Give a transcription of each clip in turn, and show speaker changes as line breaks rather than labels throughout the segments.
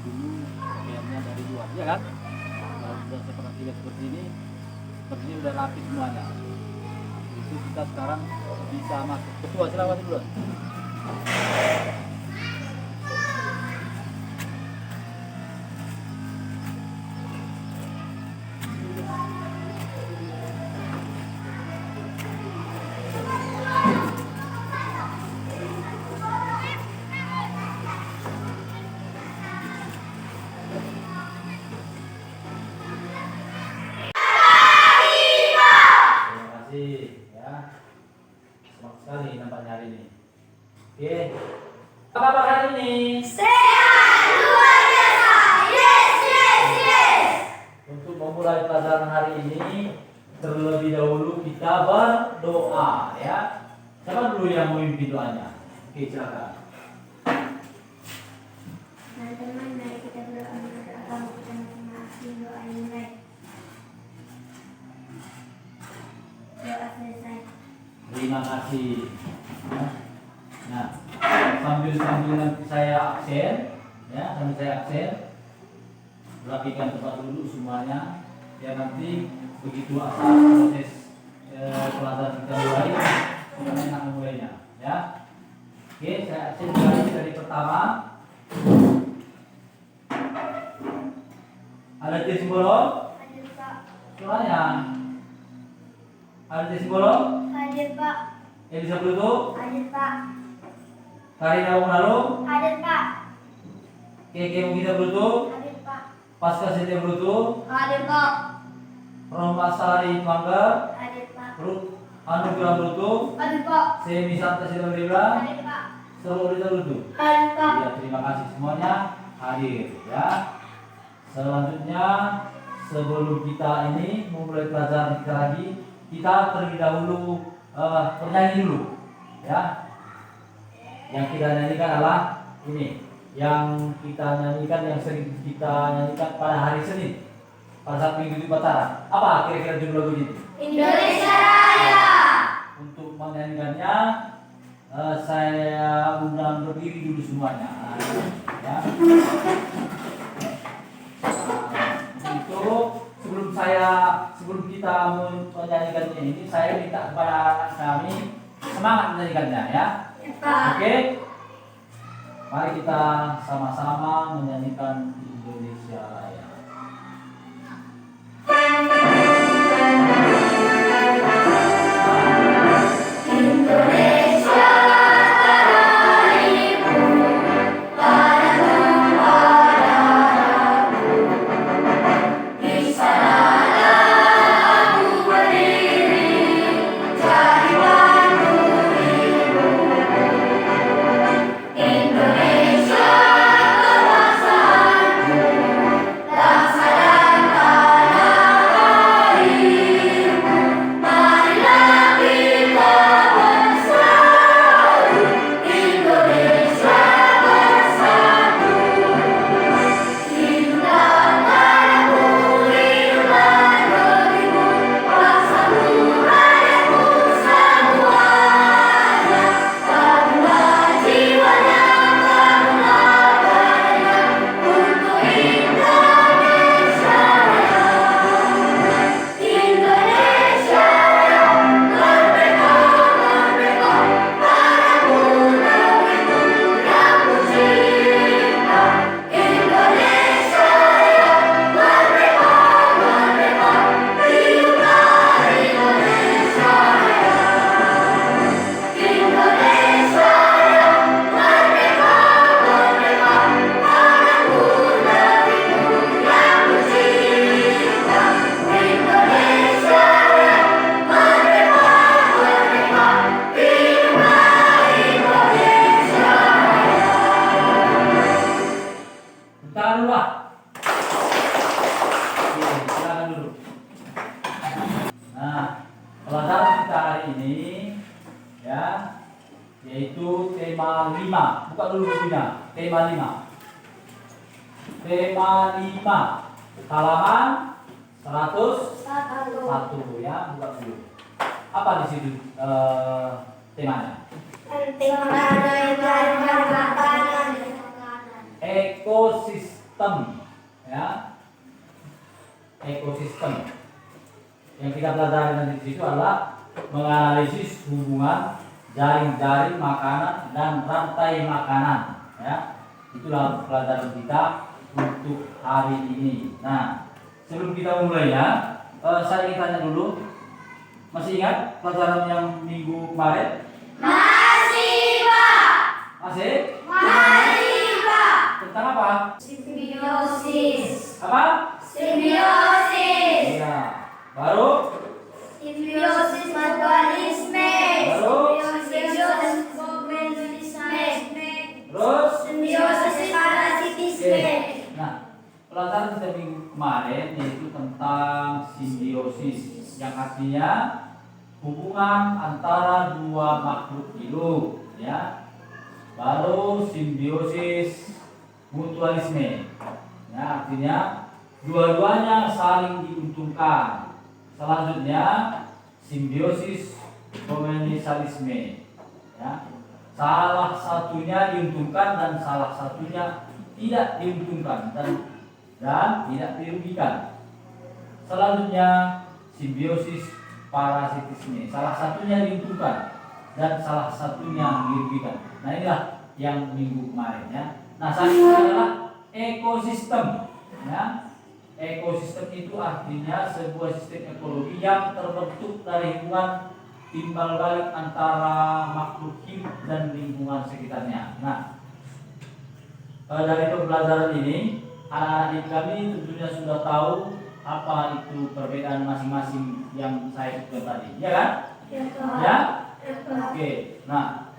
dulu pakaiannya dari luar, ya kan? Kalau sudah seperti lihat seperti ini udah rapi semuanya. Itu kita sekarang bisa masuk. Ketua silakan dulu. Ya, semangat sekali nampaknya hari ini. Oke, apa kabar hari ini?
Sehat, luar biasa. Yes, yes, yes.
Untuk memulai pelajaran hari ini, terlebih dahulu kita berdoa, ya. Siapa dulu yang memimpin doanya? Oke, silakan.
Teman-teman, mari kita berdoa menurut agama kita masing-masing. Doa yang baik. Doa selesai.
Terima kasih. Nah, sambil nanti saya absen, ya, rapikan tempat dulu semuanya. Ya nanti begitu asal proses pelajaran kita mulai, kita enak memulainya, ya. Oke, saya absen dari pertama. Ada tes bolong?
Hadir, Pak.
Suaranya. Ada tes bolong?
Hadir, Pak.
Elisa Pluto?
Hadir, Pak.
Karina Munalo?
Hadir, Pak.
Keke Mugita Pluto?
Hadir, Pak.
Pasca Setia Pluto?
Hadir, Pak.
Roma Sari Manggar?
Hadir, Pak.
Ruth Anugrah Pluto?
Hadir, Pak.
Semi Santa Silvira?
Hadir, Pak.
Serolita Pluto?
Hadir, Pak.
Ya, terima kasih semuanya hadir, ya. Selanjutnya, sebelum kita ini memulai pelajaran kita lagi, kita terlebih dahulu bernyanyi dulu, ya. Yang kita nyanyikan adalah ini, yang kita nyanyikan, yang sering kita nyanyikan pada hari Senin, pada saat Minggu di Batara. Apa kira-kira judul lagu ini?
Indonesia Raya.
Untuk menyanyikannya, saya undang berdiri dulu semuanya, ya. Sebelum kita menyanyikannya ini, saya minta kepada anak kami semangat menyanyikannya, ya. Oke. Mari kita sama-sama menyanyikan Indonesia Raya. Yaitu tema 5. Buka dulu bukunya. Tema 5. Tema 5. Halaman 101 ya, buka dulu. Apa di situ temanya?
Penting makanan.
Ekosistem ekosistem, ya, ekosistem. Yang kita pelajari nanti di situ adalah menganalisis hubungan jaring-jaring makanan dan rantai makanan, ya. Itulah pelajaran kita untuk hari ini. Nah, sebelum kita mulai ya, saya ingin tanya dulu, masih ingat pelajaran yang minggu kemarin?
Masih, Pak.
Masih?
Masih, Pak.
Tentang apa?
Simbiosis.
Apa?
Simbiosis.
Iya. Baru?
Simbiosis mutualisme.
Baru?
Simbiosis komunisme.
Terus?
Simbiosis parasitisme.
Oke. Nah, pelajaran kita minggu kemarin yaitu tentang simbiosis, yang artinya hubungan antara dua makhluk hidup, ya. Baru simbiosis mutualisme, ya, artinya dua-duanya saling diuntungkan. Selanjutnya simbiosis komensalisme, ya, salah satunya diuntungkan dan salah satunya tidak diuntungkan dan tidak dirugikan. Selanjutnya simbiosis parasitisme, salah satunya diuntungkan dan salah satunya dirugikan. Nah, inilah yang minggu kemarin, ya. Nah, saat ini adalah ekosistem, ya. Ekosistem itu artinya sebuah sistem ekologi yang terbentuk dari hubungan timbal balik antara makhluk hidup dan lingkungan sekitarnya. Nah, dari pembelajaran ini anak-anak didik kami tentunya sudah tahu apa itu perbedaan masing-masing yang saya sebutkan tadi, ya kan? Ya? Oke. Nah,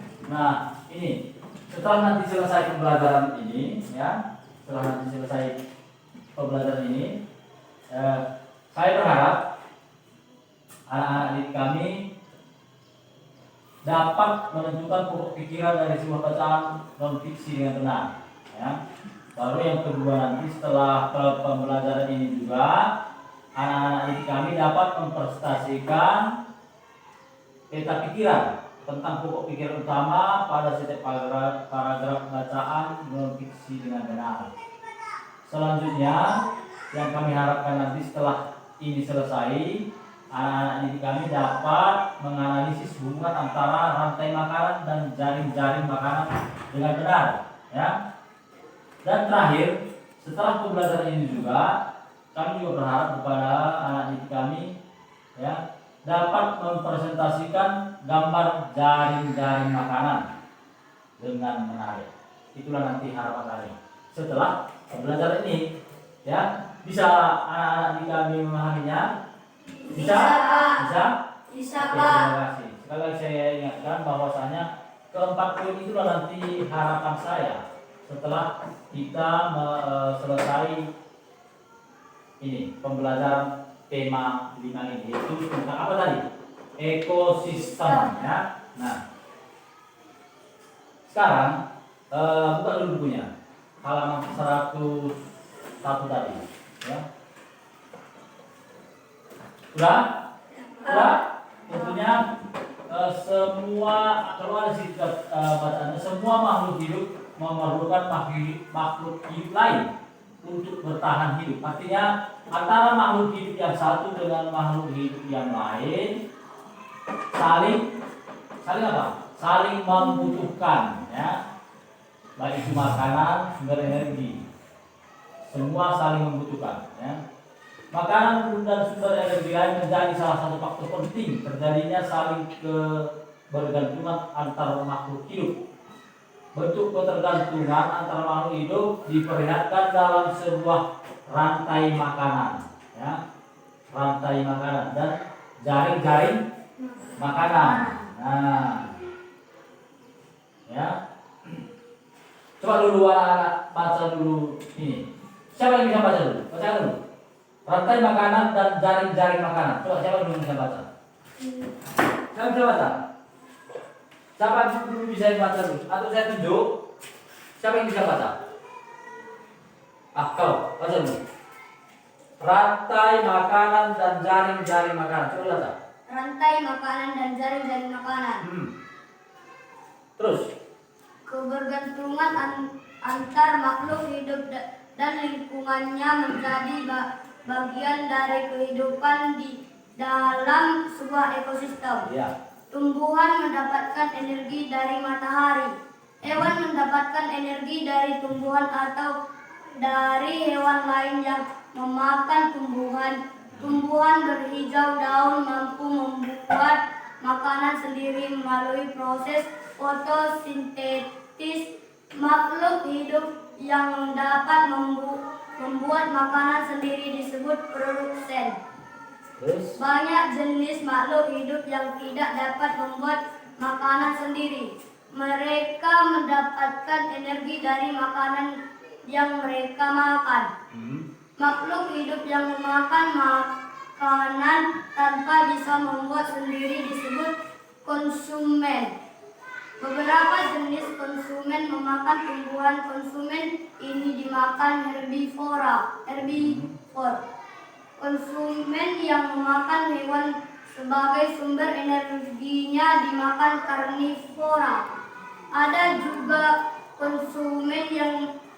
ini setelah nanti selesai pembelajaran ini, ya, setelah nanti selesai pembelajaran ini, saya berharap anak-anak didik kami dapat menentukan pokok pikiran dari sebuah bacaan non fiksi dengan benar, ya. Baru yang kedua, nanti setelah pembelajaran ini juga anak-anak didik kami dapat mempresentasikan peta pikiran tentang pokok pikiran utama pada setiap paragraf bacaan non fiksi dengan benar. Selanjutnya yang kami harapkan nanti setelah ini selesai, anak-anak didik kami dapat menganalisis hubungan antara rantai makanan dan jaring-jaring makanan dengan benar, ya. Dan terakhir, setelah pembelajaran ini juga kami juga berharap kepada anak didik kami, ya, dapat mempresentasikan gambar jaring-jaring makanan dengan menarik. Itulah nanti harapan kami setelah pembelajaran ini, ya. Bisa anak-anak didik kami memahaminya? Bisa? Bisa,
Pak.
terima kasih. Sekali lagi saya ingatkan bahwasanya keempat poin itulah nanti harapan saya setelah kita selesai ini pembelajaran tema 5 ini, yaitu tentang apa tadi? Ekosistem, ya. Nah, sekarang buka dulu bukunya, halaman 101 tadi, ya. Udah? Tentunya semua, kalau ada sih bacaannya, semua makhluk hidup memerlukan makhluk hidup lain untuk bertahan hidup. Artinya antara makhluk hidup yang satu dengan makhluk hidup yang lain saling apa? Saling membutuhkan, ya. Baik itu makanan, sumber energi, semua saling membutuhkan, ya. Makanan dan sumber energi lain menjadi salah satu faktor penting terjadinya saling kebergantungan antar makhluk hidup. Bentuk ketergantungan antara makhluk hidup diperlihatkan dalam sebuah rantai makanan, ya. Rantai makanan dan jaring-jaring makanan. Nah, ya. Coba dulu anak-anak baca dulu ini. Siapa yang bisa baca dulu? Baca dulu. Rantai makanan dan jaring-jaring makanan. Coba siapa dulu bisa baca? Siapa bisa baca? Siapa dulu bisa baca dulu? Atau saya tunjuk? Siapa yang bisa baca? Kau baca dulu. Rantai makanan dan jaring-jaring makanan. Coba baca.
Rantai makanan dan jaring-jaring makanan.
Terus?
Kebergantungan antar makhluk hidup dan lingkungannya menjadi bagian dari kehidupan di dalam sebuah ekosistem.
Ya.
Tumbuhan mendapatkan energi dari matahari. Hewan mendapatkan energi dari tumbuhan atau dari hewan lain yang memakan tumbuhan. Tumbuhan berhijau daun mampu membuat makanan sendiri melalui proses fotosintesis. Makhluk hidup yang dapat membuat makanan sendiri disebut produsen.
Terus?
Banyak jenis makhluk hidup yang tidak dapat membuat makanan sendiri. Mereka mendapatkan energi dari makanan yang mereka makan. Makhluk hidup yang memakan makanan tanpa bisa membuat sendiri disebut konsumen. Beberapa jenis konsumen memakan tumbuhan. Konsumen ini dimakan herbivora. Konsumen yang memakan hewan sebagai sumber energinya dimakan karnivora. Ada juga konsumen yang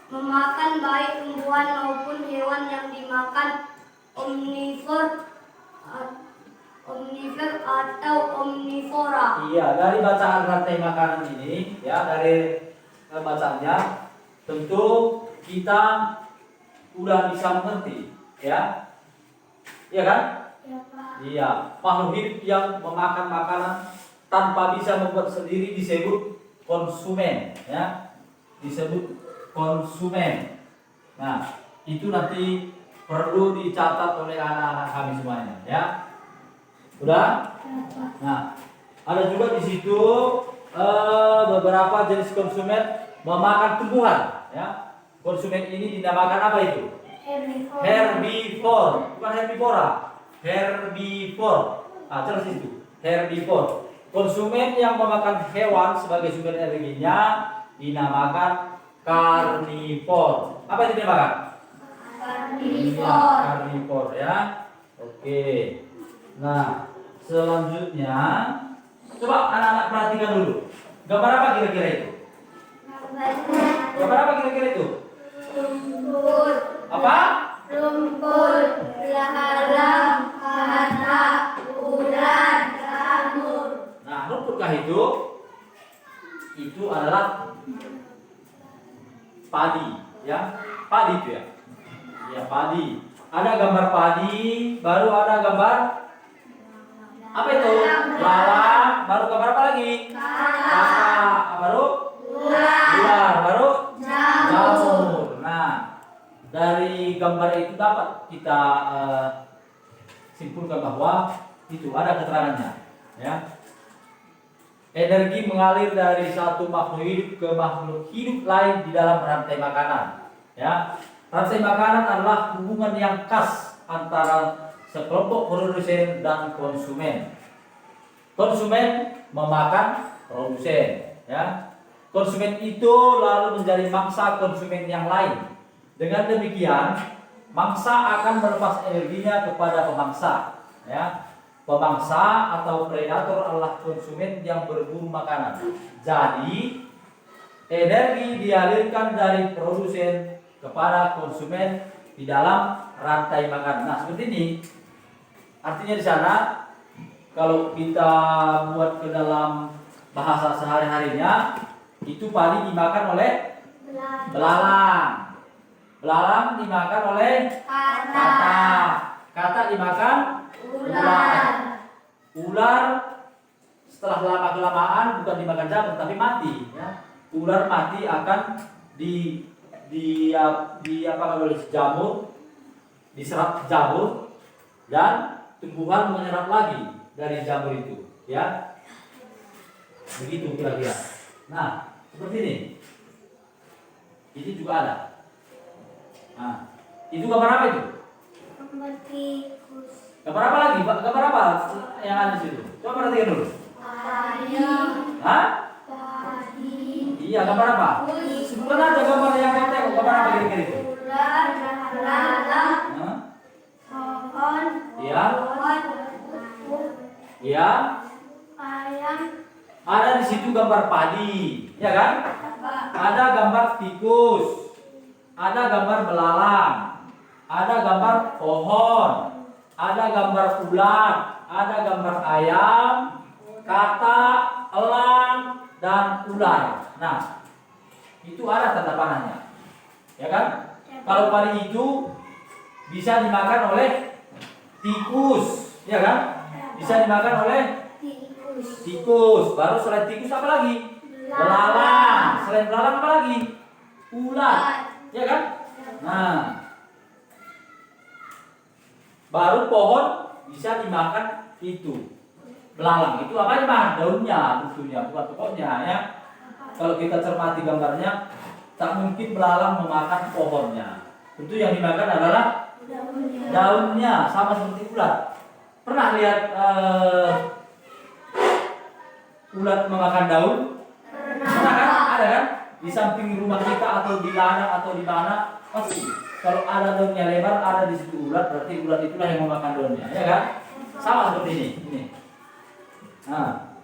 memakan baik tumbuhan maupun hewan yang dimakan omnivor atau omnivora.
Iya, dari bacaan rantai makanan ini, ya, dari bacaannya, tentu kita udah bisa mengerti, ya, iya kan?
Ya, Pak.
Iya, makhluk hidup yang memakan makanan tanpa bisa membuat sendiri disebut konsumen, ya, disebut konsumen. Nah, itu nanti perlu dicatat oleh anak-anak kami semuanya, ya. Udah? Nah, ada juga di situ beberapa jenis konsumen memakan tumbuhan, ya. Konsumen ini dinamakan apa itu? Herbivore, bukan herbivora. Herbivore. Ah, jelas itu. Herbivore. Konsumen yang memakan hewan sebagai sumber energinya dinamakan karnivor. Apa itu dinamakan?
Karnivor.
Karnivor, ya. Oke. Nah, selanjutnya coba anak-anak perhatikan dulu. Gambar apa kira-kira itu? Gambar apa kira-kira itu?
Rumput.
Apa?
Rumput. Belalang. Katak. Ular. Jamur.
Nah, rumputkah itu? Itu adalah padi, ya. Padi itu, ya. Ya, padi. Ada gambar padi, baru ada gambar apa itu? Lalang, baru gambar apa lagi? Katak, baru? Ular, baru? Jamur. Nah, dari gambar itu dapat kita simpulkan bahwa itu ada keterangannya, ya. Energi mengalir dari satu makhluk hidup ke makhluk hidup lain di dalam rantai makanan, ya. Rantai makanan adalah hubungan yang khas antara sekelompok produsen dan konsumen. Konsumen memakan produsen, ya. Konsumen itu lalu menjadi mangsa konsumen yang lain. Dengan demikian, mangsa akan melepas energinya kepada pemangsa, ya. Pemangsa atau predator adalah konsumen yang berburu makanan. Jadi, energi dialirkan dari produsen kepada konsumen di dalam rantai makanan. Nah, seperti ini. Artinya di sana kalau kita buat ke dalam bahasa sehari-harinya, itu padi dimakan oleh belalang. Belalang dimakan oleh katak. Katak dimakan ular. Ular setelah lama-kelamaan bukan dimakan jamur tapi mati, ya. Ular mati akan di apa oleh jamur, diserap jamur, dan tumbuhan menyerap lagi dari jamur itu, ya. Begitu kira-kira. Nah, seperti ini. Ini juga ada. Nah, itu gambar apa itu?
Gambar tikus.
Gambar apa lagi? Gambar apa yang ada di situ? Coba perhatikan dulu.
Ayam.
Hah?
Padi.
Iya, gambar apa? Sebutkan aja gambar yang kau tengok. Gambar apa kira-kira itu?
Ular. Belalang.
Hah?
Pohon.
Iya.
Pohon.
Iya.
Ayam.
Ada di situ gambar padi, ya kan? Ada gambar tikus. ada gambar belalang, ada gambar pohon, ada gambar ulat, ada gambar ayam, katak, elang, dan ular. Nah, itu ada tanda panahnya, ya kan? Kalau pari itu bisa dimakan oleh tikus, ya kan? Bisa dimakan oleh tikus. Baru selain tikus apa lagi? Belalang. Selain belalang apa lagi? Ulat, ya kan? Nah, baru pohon bisa dimakan itu. Belalang itu apa mah? Daunnya, tentunya, bukan pokoknya ya. Kalau kita cermati gambarnya, tak mungkin belalang memakan pohonnya. Tentu yang dimakan adalah daunnya, sama seperti ulat. Pernah lihat ulat memakan daun? Pernah kan? Ada kan? Di samping rumah kita atau di ladang atau di mana pasti. Kalau ada daunnya lebar, ada di situ ulat, berarti ulat itulah yang memakan daunnya, ya kan? Sama seperti ini. Nah,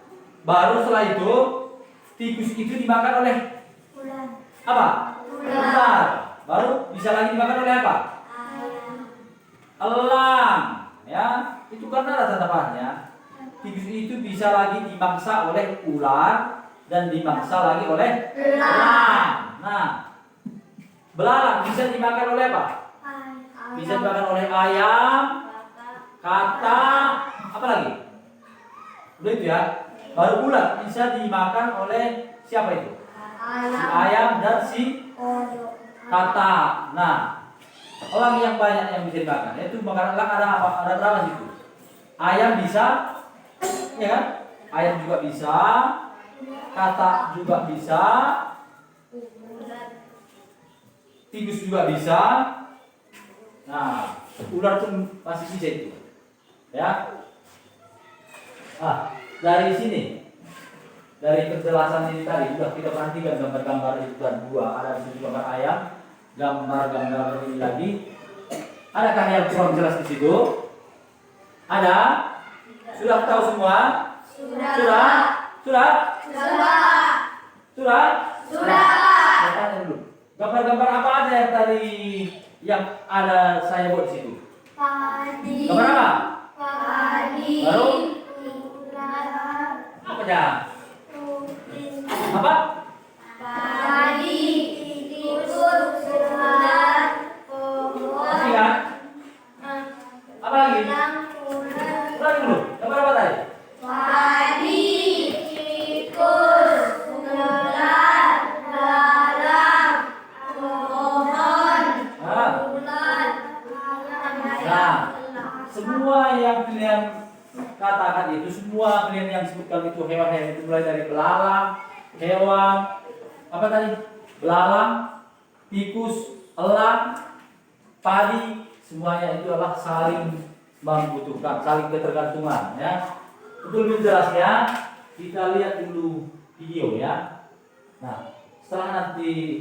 baru setelah itu tikus itu dimakan oleh apa? Ular. Baru bisa lagi dimakan oleh apa? Elang. Ya, itu karena ada tanda panahnya. Tikus itu bisa lagi dimangsa oleh ular dan dimangsa lagi oleh elang. Nah, belalang bisa dimakan oleh apa? Bisa dimakan oleh ayam, katak, apa lagi? Udah itu ya. Baru ulat bisa dimakan oleh siapa itu? Si ayam dan si katak. Nah, elang yang banyak yang bisa dimakan. Itu makan elang ada apa? Ada berapa situ? Ayam bisa, ya kan? Ayam juga bisa, katak juga bisa, tikus juga bisa. Nah, ular pun masih bisa itu, ya. Dari sini, dari penjelasan ini tadi sudah kita perhatikan gambar-gambar itu dan dua. Ada di situ gambar ayam, gambar-gambar ini lagi. Adakah yang kurang jelas di situ? Ada? Sudah tahu semua? Sudah? Saya tanya dulu. Gambar-gambar apa ada yang tadi yang ada saya buat di situ? Gambar apa? Baru? Apa ya? Apa? Masih kan? Apa lagi? Ulangi dulu. Gambar apa tadi? Semua yang kalian katakan itu, semua kalian yang sebutkan itu hewan-hewan itu mulai dari belalang, hewan, apa tadi? Belalang, tikus, elang, padi, semuanya itu adalah saling membutuhkan, saling ketergantungan, ya. Untuk lebih jelasnya kita lihat dulu video ya. Nah, setelah nanti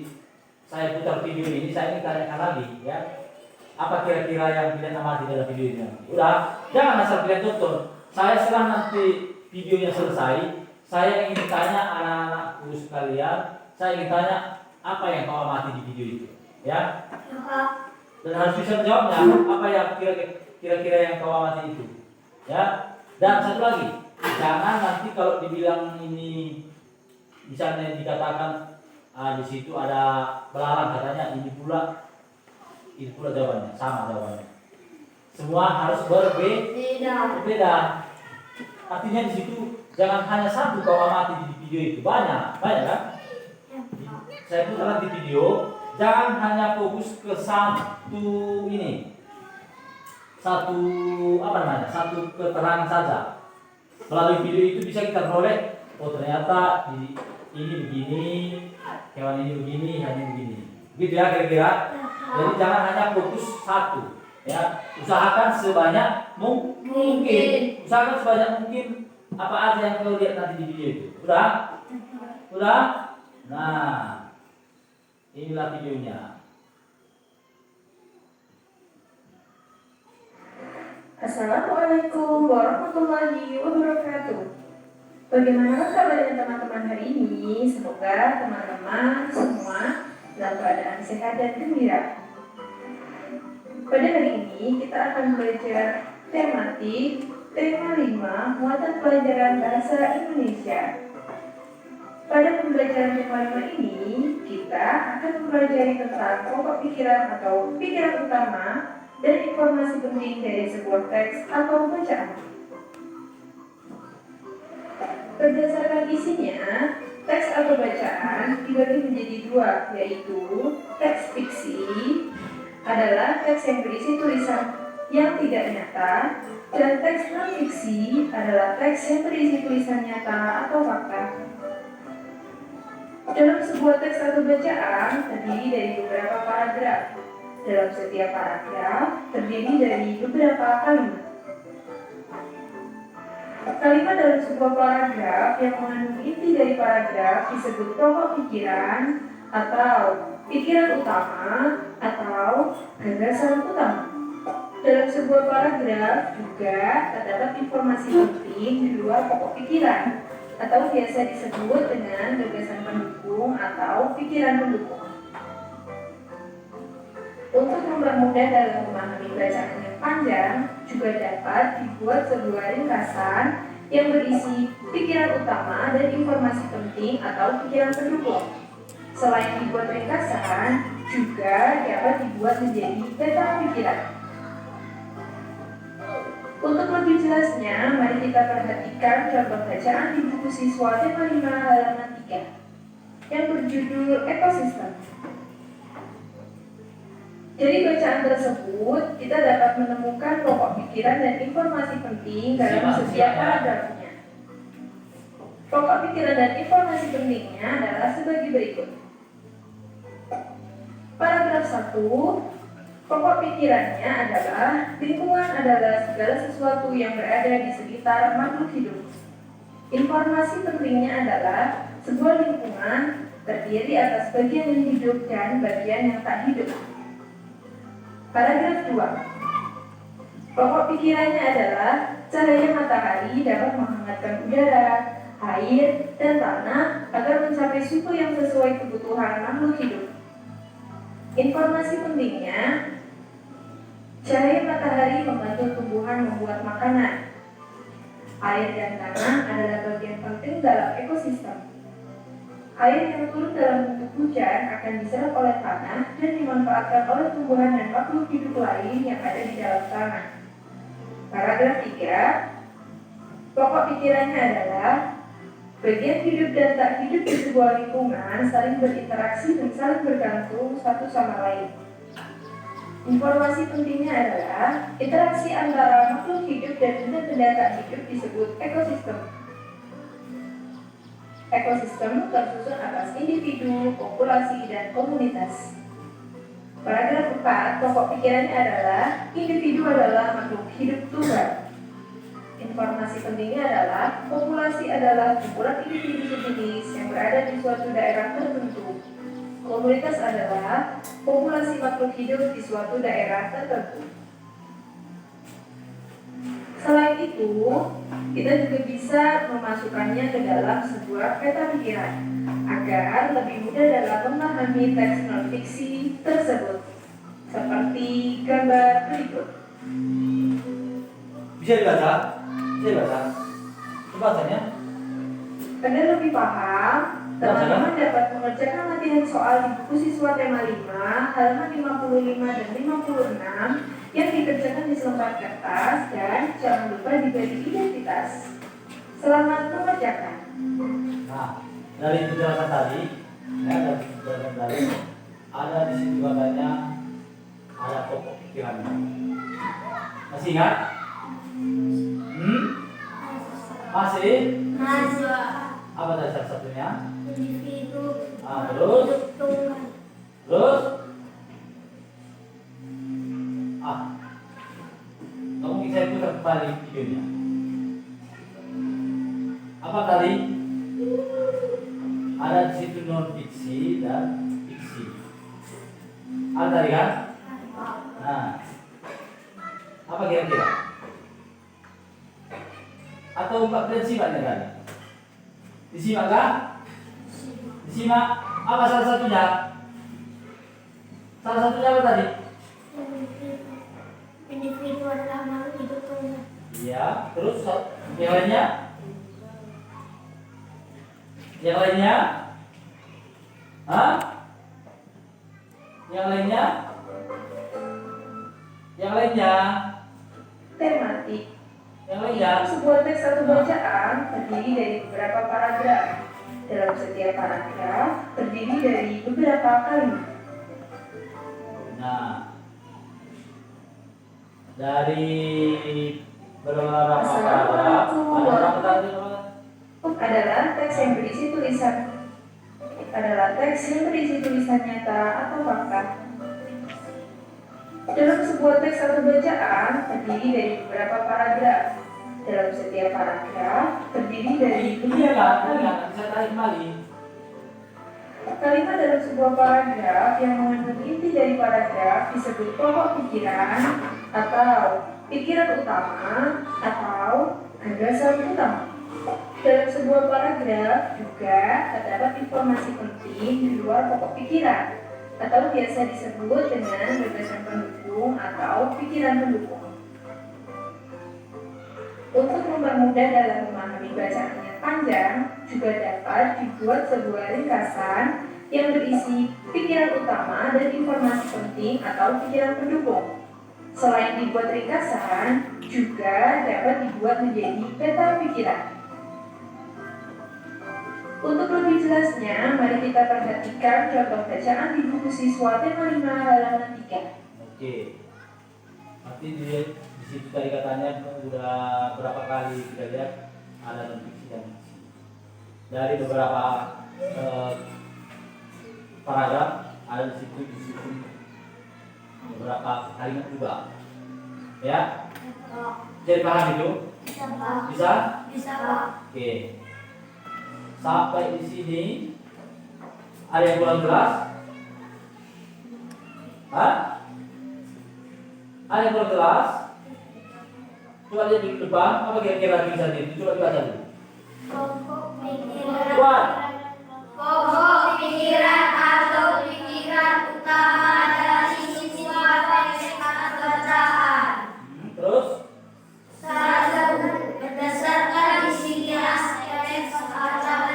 saya putar video ini, saya ingin tanyakan lagi ya. Apa kira-kira yang kalian amati dalam video ini? Udah, jangan asal kalian tonton. Saya setelah nanti videonya selesai, saya ingin tanya anak-anakku sekalian, saya ingin tanya apa yang kau amati di video itu, ya. Dan harus bisa jawabnya apa yang kira-kira yang kau amati itu, ya. Dan satu lagi, jangan nanti kalau dibilang ini misalnya dikatakan di situ ada belalang katanya ini pula jawabannya, sama jawabannya. Semua harus berbeda. Artinya di situ jangan hanya satu kau amati di video itu, banyak kan? Saya pun dalam di video, jangan hanya fokus ke satu keterangan saja. Melalui video itu bisa kita peroleh, oh ternyata ini begini, hewan ini begini, hewan ini begini. Gitu ya kira-kira. Jadi jangan hanya fokus satu, ya. Usahakan sebanyak mungkin. Usahakan sebanyak mungkin apa aja yang kau lihat nanti di video itu. Udah? Nah, inilah videonya.
Assalamualaikum warahmatullahi wabarakatuh. Bagaimana kabarnya teman-teman hari ini? Semoga teman-teman semua dalam keadaan sehat dan gembira. Pada hari ini kita akan belajar tematik tema 5 muatan pelajaran bahasa Indonesia. Pada pembelajaran tema 5 ini kita akan mempelajari tentang pokok pikiran atau pikiran utama dan informasi penting dari sebuah teks atau bacaan. Berdasarkan isinya, teks atau bacaan dibagi menjadi dua, yaitu teks fiksi adalah teks yang berisi tulisan yang tidak nyata, dan teks non-fiksi adalah teks yang berisi tulisan nyata atau fakta. Dalam sebuah teks atau bacaan terdiri dari beberapa paragraf. Dalam setiap paragraf terdiri dari beberapa kalimat. Kalimat dalam sebuah paragraf yang mengandung inti dari paragraf disebut pokok pikiran atau pikiran utama atau gagasan utama. Dalam sebuah paragraf juga terdapat informasi penting di luar pokok pikiran atau biasa disebut dengan gagasan pendukung atau pikiran pendukung. Untuk mempermudah dalam memahami bacaan yang panjang, juga dapat dibuat sebuah ringkasan yang berisi pikiran utama dan informasi penting atau pikiran pendukung. Selain dibuat ringkasan, juga dapat dibuat menjadi peta pikiran. Untuk lebih jelasnya, mari kita perhatikan contoh bacaan di buku siswa tema 5 halaman 3 yang berjudul Ekosistem. Dari bacaan tersebut, kita dapat menemukan pokok pikiran dan informasi penting dalam setiap paragrafnya. Pokok pikiran dan informasi pentingnya adalah sebagai berikut. Paragraf 1, pokok pikirannya adalah lingkungan adalah segala sesuatu yang berada di sekitar makhluk hidup. Informasi pentingnya adalah sebuah lingkungan terdiri atas bagian yang hidup dan bagian yang tak hidup. Paragraf 2, pokok pikirannya adalah cahaya matahari dapat menghangatkan udara, air, dan tanah agar mencapai suhu yang sesuai kebutuhan makhluk hidup. Informasi pentingnya, cahaya matahari membantu tumbuhan membuat makanan. Air dan tanah adalah bagian penting dalam ekosistem. Air yang turun dalam bentuk hujan akan diserap oleh tanah dan dimanfaatkan oleh tumbuhan dan makhluk hidup lain yang ada di dalam tanah. Paragraf 3, pokok pikirannya adalah bagian hidup dan tak hidup di sebuah lingkungan saling berinteraksi dan saling bergantung satu sama lain. Informasi pentingnya adalah interaksi antara makhluk hidup dan benda-benda tak hidup disebut ekosistem. Ekosistem tersusun atas individu, populasi, dan komunitas. Paragraf 4, pokok pikirannya adalah individu adalah makhluk hidup tunggal. Informasi pentingnya adalah populasi adalah kumpulan individu sejenis yang berada di suatu daerah tertentu. Komunitas adalah populasi makhluk hidup di suatu daerah tertentu. Selain itu, kita juga bisa memasukkannya ke dalam sebuah peta pikiran agar lebih mudah dalam memahami teks non-fiksi tersebut, seperti gambar berikut.
Bisa dibaca? Bisa dibaca? Coba bacanya.
Agar lebih paham, teman-teman dapat mengerjakan latihan soal di buku siswa tema 5 halaman 55 dan 56 yang dikerjakan di selembar kertas, dan jangan lupa diberi identitas. Selamat mengerjakan.
Nah, dari penjelasan tadi, dari penjelasan tadi, ada di situ katanya ada pokok pikirannya. Masih ingat? Masih?
Masih.
Apa tadi salah satunya?
Individu.
Terus?
Tunggal.
Terus? Kamu bisa putar kembali videonya. Apa tadi? Ada di situ non fiksi dan fiksi. Ada tadi kan? Nah, apa kira-kira? Atau Mbak Brian simaknya tadi? Disimak kan? Disimak. Apa salah satunya? Salah satunya apa tadi?
Individu adalah makhluk hidup tunggal.
Iya. Terus yang lainnya? Yang lainnya? Hah? Yang lainnya? Yang lainnya?
Tematik.
Yang lainnya?
Sebuah teks atau bacaan terdiri dari beberapa paragraf. Dalam setiap paragraf terdiri dari beberapa kalimat.
Nah, dari beberapa paragraf ada apa tadi?
Adalah teks yang berisi tulisan nyata atau fakta. Dalam sebuah teks atau bacaan terdiri dari beberapa paragraf. Dalam setiap paragraf terdiri dari beberapa kalimat.
Bisa tarik kembali.
Kalimat dalam sebuah paragraf yang mengandung inti dari paragraf disebut pokok pikiran atau pikiran utama atau gagasan utama. Dalam sebuah paragraf juga terdapat informasi penting di luar pokok pikiran atau biasa disebut dengan gagasan pendukung atau pikiran pendukung. Untuk mempermudah dalam memahami bacaan yang panjang, juga dapat dibuat sebuah ringkasan yang berisi pikiran utama dan informasi penting atau pikiran pendukung. Selain dibuat ringkasan, juga dapat dibuat menjadi peta pikiran. Untuk lebih jelasnya, mari kita perhatikan contoh bacaan di buku siswa tema 5 halaman 3.
Oke. Nanti di situ tadi katanya udah berapa kali kita lihat ada non-fiksi dan fiksi. Dari beberapa paragraf ada di situ beberapa kalimat juga. Ya, jadi paham itu?
Bisa Pak.
Bisa?
Bisa Pak.
Oke. Sampai di sini ada yang kurang jelas? Hah? Ada yang kurang jelas? Coba lihat di depan, apa kira-kira tulisan itu? Coba dibaca dulu.
Pokok pikiran.
Kuat.
Pokok pikiran atau pikiran utama dari siswa teks atau bacaan.
Terus?
1. Berdasarkan isinya teks atau bacaan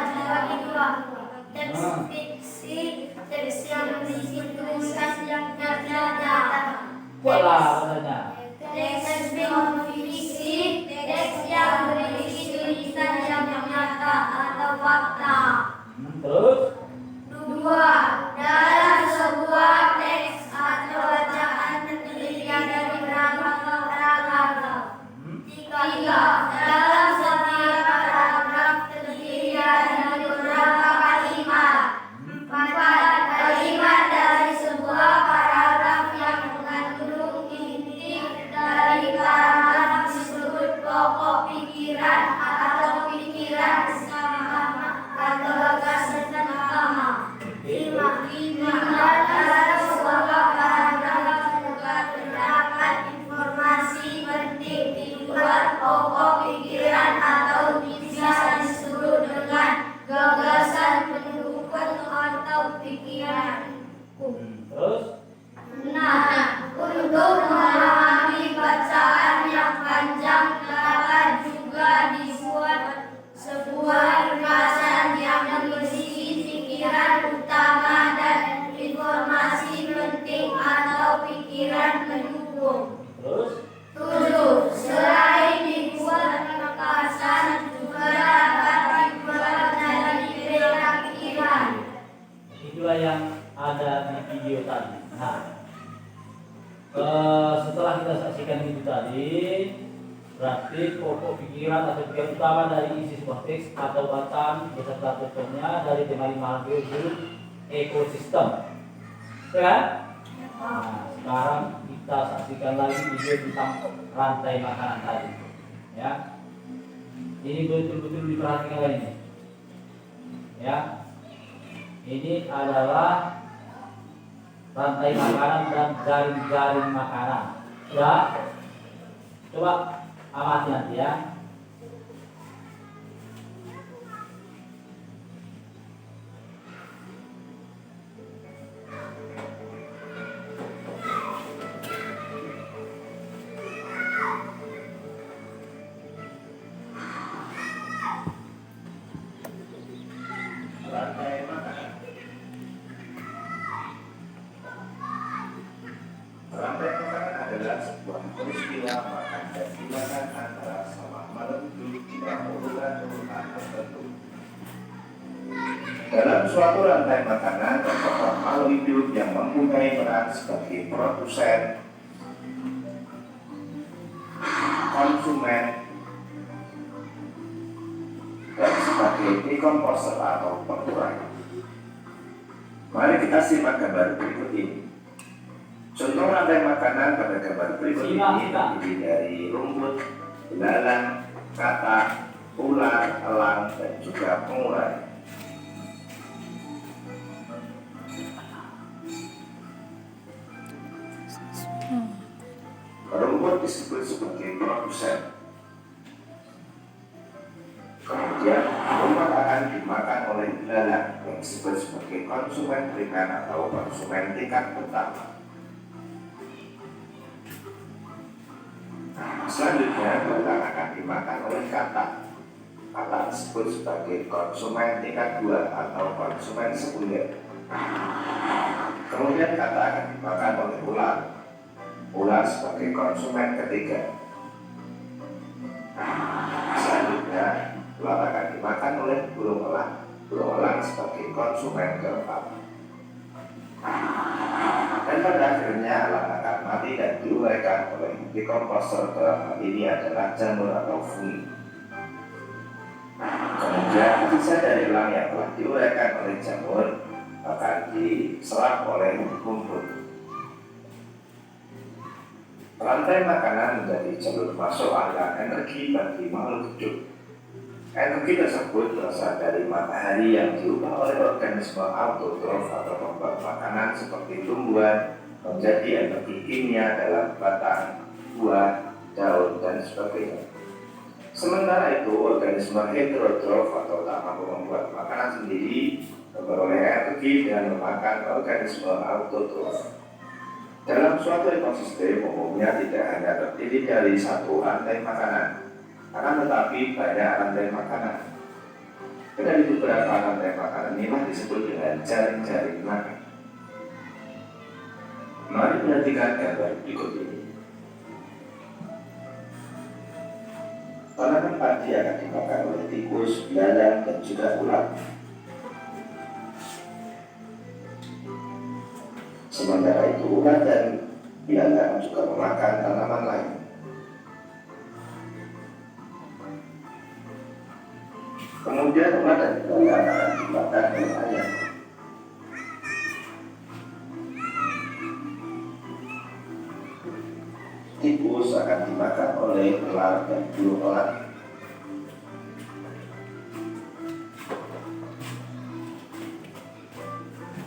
teks fiksi, teks yang berisi tulisan yang nyata.
Kuatlah katanya.
Teks non-fiksi, teks yang berisi tulisan yang nyata atau fakta.
Terus?
2. Dalam sebuah teks atau bacaan terdiri dari beberapa paragraf. 3. Dalam setiap paragraf terdiri dari beberapa kalimat. 4. Kalimat dari sebuah paragraf yang mengandung inti dari paragraf disebut pokok pikiran atau pikiran utama atau gagasan utama. 5. Dalam sebuah paragraf juga terdapat informasi penting di luar pokok pikiran atau bisa disebut dengan gagasan pendukung atau pikiran.
Terus?
Nah, untuk memahami bacaan yang panjang dapat juga dibuat sebuah ringkasan yang berisi pikiran utama dan informasi penting atau pikiran pendukung.
Terus?
7. Selain dibuat ringkasan juga dapat dibuat dari peta pikiran.
Itulah yang ada di video tadi. Nah, setelah kita saksikan itu tadi, berarti pokok pikiran atau pikiran utama dari isi sebuah teks atau bacaan beserta contohnya dari tema 5 judul ekosistem. Ya kan? Nah, sekarang kita saksikan lagi video tentang rantai makanan tadi. Ya, ini betul-betul diperhatikan lagi. Ya, ini adalah rantai makanan dan jaring-jaring makanan. Ya, coba amati nanti ya.
sebuah peristiwa makan dan dimakan antara sama makhluk hidup tidak urutan tertentu. Dalam suatu rantai makanan terdapat makhluk hidup yang mempunyai peran sebagai produsen, konsumen, dan sebagai dekomposer atau pengurai. Mari kita simak gambar berikut ini. Contoh rantai makanan pada gambar berikut ini terdiri dari rumput, belalang, katak, ular, elang, dan juga pengurai. Rumput disebut sebagai produsen. Kemudian rumput akan dimakan oleh belalang yang disebut sebagai konsumen primer atau konsumen tingkat pertama. Selanjutnya belalang akan dimakan oleh katak. Katak disebut sebagai konsumen tingkat 2 atau konsumen sekunder. Kemudian katak akan dimakan oleh ular. Ular sebagai konsumen ketiga. Selanjutnya ular akan dimakan oleh burung elang. Burung elang sebagai konsumen keempat. Dan pada akhirnya elang akan mati dan diuraikan oleh dekomposer, dalam hal ini adalah jamur atau fungi. Kemudian sisa dari elang yang telah diuraikan oleh jamur akan diserap oleh rumput. Rantai makanan menjadi jalur masuk aliran energi bagi makhluk hidup. Energi tersebut berasal dari matahari yang diubah oleh organisme autotrof atau pembuat makanan seperti tumbuhan menjadi energi kimia dalam batang, buah, daun, dan sebagainya. Sementara itu, organisme heterotrof atau tak mampu membuat makanan sendiri memperoleh energi dengan memakan organisme autotrof. Dalam suatu ekosistem umumnya tidak hanya terdiri dari satu rantai makanan, akan tetapi banyak rantai makanan. Dari beberapa rantai makanan inilah disebut dengan jaring-jaring makan. Mari perhatikan gambar berikut ini. Tanaman padi akan dimakan oleh tikus, belalang, dan juga ulat. Sementara itu ulat dan belalang juga memakan tanaman lain. Kemudian ulat dan belalang akan dimakan oleh ayam. Tikus akan dimakan oleh ular dan burung elang.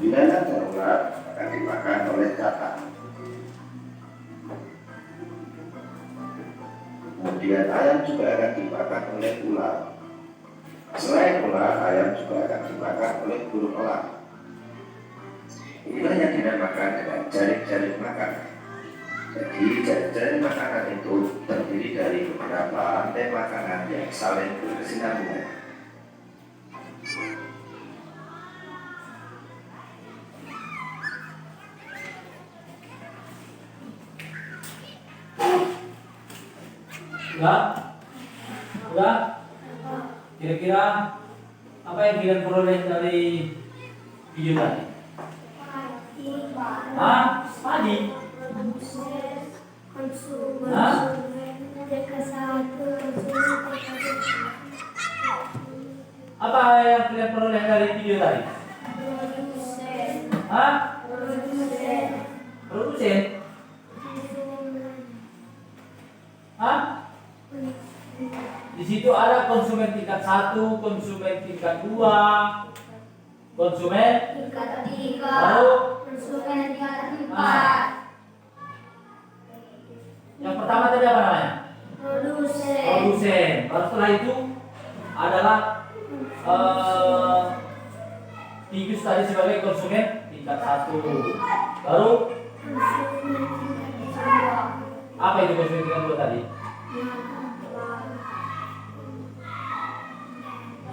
Belalang dan ular akan dimakan oleh katak. Kemudian ayam juga akan dimakan oleh ular. Selain ular, ayam juga akan dimakan oleh burung elang. Inilah yang dinamakan dengan jaring-jaring makanan. Jadi jaring-jaring makanan itu terdiri dari beberapa rantai makanan yang saling berkesinambungan.
Udah? Kira-kira apa yang kalian peroleh dari video tadi? Hah? Padi? Hah? Apa yang kalian peroleh dari video tadi? Hah? Produsen? Hah? Di situ ada konsumen tingkat 1, konsumen tingkat 2, konsumen
tingkat 3,
lalu
konsumen tingkat 4.
Yang pertama tadi apa namanya? Produsen. Baru setelah itu adalah tikus tadi sebagai konsumen tingkat 1. Baru apa itu konsumen tingkat 2 tadi?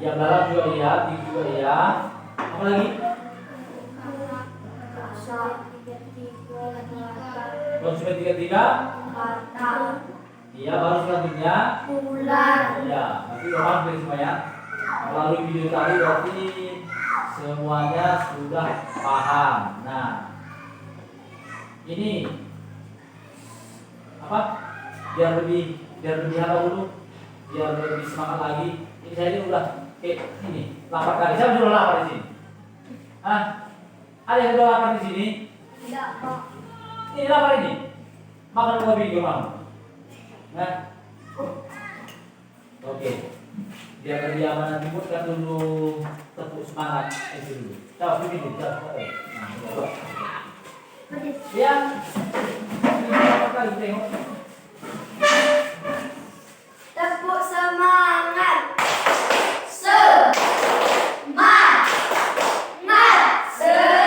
Ya belalang juga iya, tikus juga iya. Apa lagi? Konsumen tiga. Iya, baru selanjutnya
bulan.
ya, nanti orang beri semuanya. Melalui video tadi berarti semuanya sudah paham. Nah, ini apa? Biar lebih hafal dulu, biar lebih semangat lagi. Ini saya ini udah ini 8 kali. Saya sudah lapar di sini. Ada yang sudah lapar di sini?
Tidak, Pak.
Ini lapar ini. Makan dua video kamu. Nah, oke. Biar lebih aman nanti kan dulu tepuk semangat itu dulu. Coba begini, coba. Yang ini berapa kali tengok?
Tepuk semangat. Semangat. Semangat.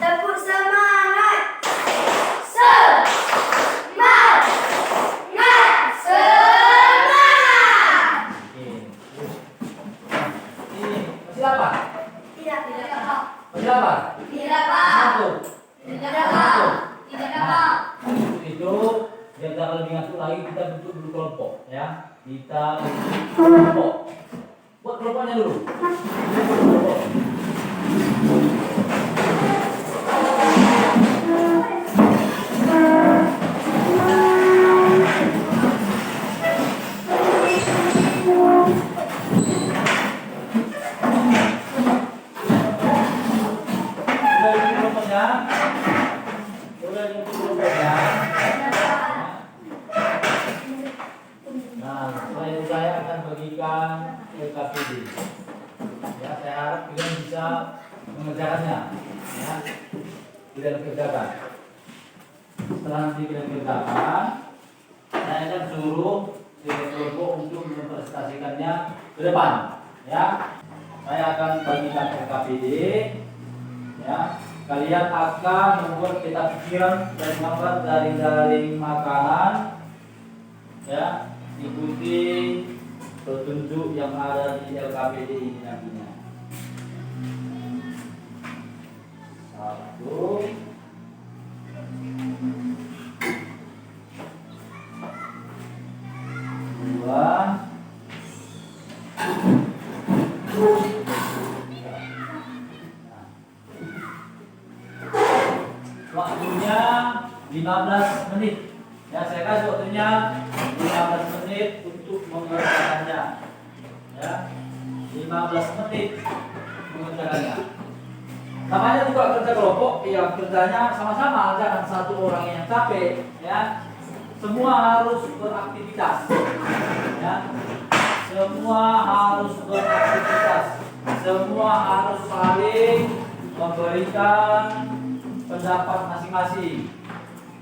Tepuk semangat. Semangat. Semangat.
Ini masih lapar?
Tidak, Pak.
Masih lapar?
Tidak, Pak.
Satu.
Tidak, Pak. Tidak, Pak.
Untuk itu, biar jangan lebih ngantuk lagi, kita bentuk dulu kelompok, ya. Kita bentuk kelompok. Buat kelompoknya dulu. Kelompok. Udah bentuk kelompoknya. Udah bentuk kelompoknya. Nah, setelah itu saya akan bagikan LKPD. Ya, saya harap kalian bisa mengerjakannya. Ya, kalian kerjakan. Setelah nanti kalian kerjakan, saya akan suruh kelompok untuk mempresentasikannya ke depan. Ya, saya akan bagikan LKPD. Ya, kalian akan membuat peta pikiran dan gambar jaring-jaring makanan. Ya, ikuti petunjuk yang ada di LKPD ini nantinya. 1 2 waktunya 15 menit. Ya, saya kasih waktunya 15 menit untuk mengerjakannya. Ya, 15 menit mengerjakannya. Namanya juga kerja kelompok, ya kerjanya sama-sama, jangan satu orang yang capek, ya. Semua harus beraktivitas. Ya. Semua harus beraktivitas. Semua harus saling memberikan pendapat masing-masing.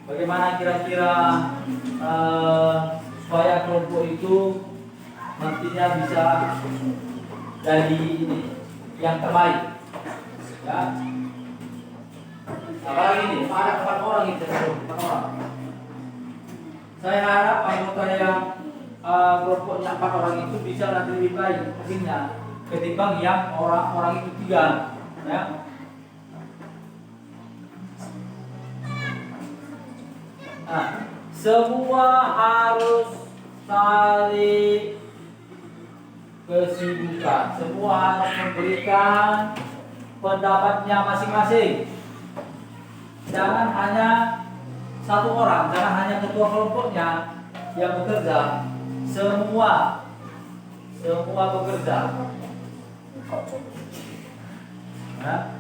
Bagaimana kira-kira supaya kelompok itu nantinya bisa jadi yang terbaik. Ya. Apalagi ini, ada 4 orang itu, 4 orang. Saya harap anggota yang kelompoknya 4 orang itu bisa nanti lebih baik hasilnya ketimbang yang orang-orang itu 3. Ya. Nah, semua harus saling kesibukan. Semua harus memberikan pendapatnya masing-masing. Jangan hanya satu orang, jangan hanya ketua kelompoknya yang bekerja. Semua bekerja. Nah.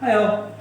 Ayo.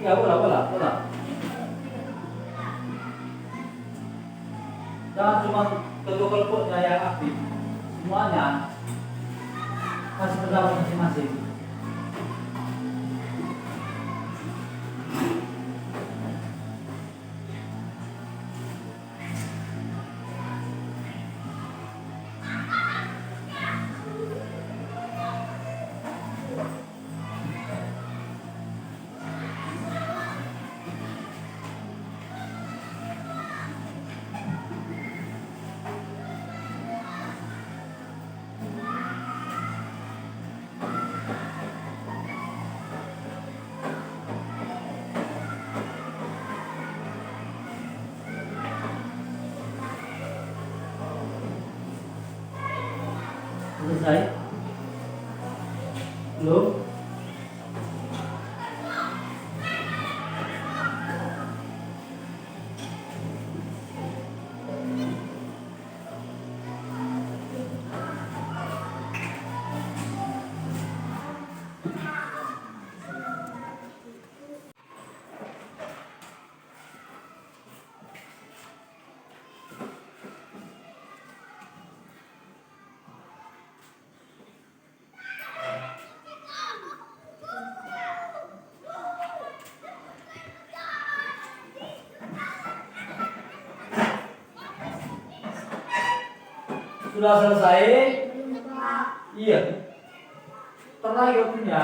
Ya, bola. Jangan cuma kedua kelompoknya yang aktif, semuanya kasih pendapat masing-masing. Selesai? Belum? Sudah selesai? Iya. Terlagi waktunya.